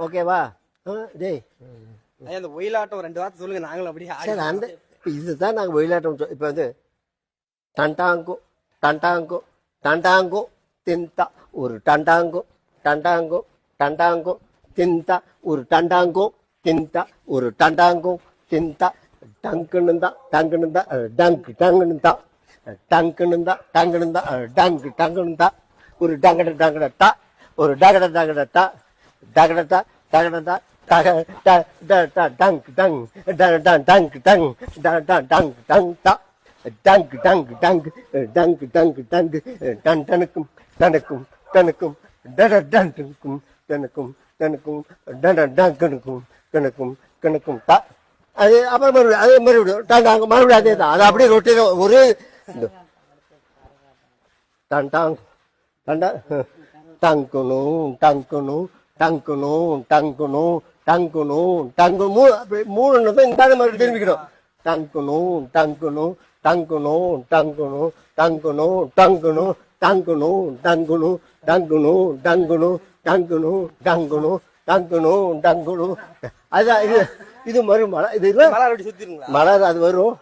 ஓகேவா டேய் அந்த ஒயிலாட்டம் 2 வார்த்தை சொல்லுங்க, நாங்களும் அப்படியே சரி அந்த இதுதான் நாங்கள் ஒயிலாட்டம். இப்போ வந்து டண்டாங்கோ டண்டாங்கோ டண்டாங்கோ தின்தா ஒரு டண்டாங்கோ டண்டாங்கோ டண்டாங்கோ தின்தா ஒரு டண்டாங்கோ தின்தா ஒரு டண்டாங்கோ தின்தா டங்குனுந்தா டங்குனுந்தா டங்கு டங்குனுந்தா டங்குனுந்தா டங்குனுந்தா டங்கு டங்குனுந்தா ஒரு டங்கட டங்கடட்டா ஒரு டகட டகடட்டா டகடட்டா டகடட்டா டங் டங் டங் டங் டங் டங் டா டங் டங் டங் டங் டங் டங் டன் டனுக்கும் டனுக்கும் டனுக்கும் டட டனுக்கும் டனுக்கும் டனுக்கும் டட டங்கனுக்கும் கணக்கும் கணக்கும் டா. அது அப்புறம் மறுபடியும் அதே மறுபடியும் டாங்க மறுபடியும் அதே தான். அது அப்படியே ரொட்டீன் ஒரு டன் டாங் டண்டா டங்கணும் டங்கணும் டங்கணும் டங்கணும் டங்கணும் டங்கணும் அப்படி 3 நிமிஷம் இந்த மாதிரி திரும்பிக்கணும். டங்கணும் டங்கணும் டங்கணும் டங்கணும் டங்கணும் டங்கணும் டங்கணும் டங்கணும் டங்கணும் டங்கணும் டங்கணும் டங்கணும் டங்கணும் டங்கணும். அதுதான் இது இது மறு மலை இது மலர் அப்படி சுத்திருங்களா? மலர் அது வரும்.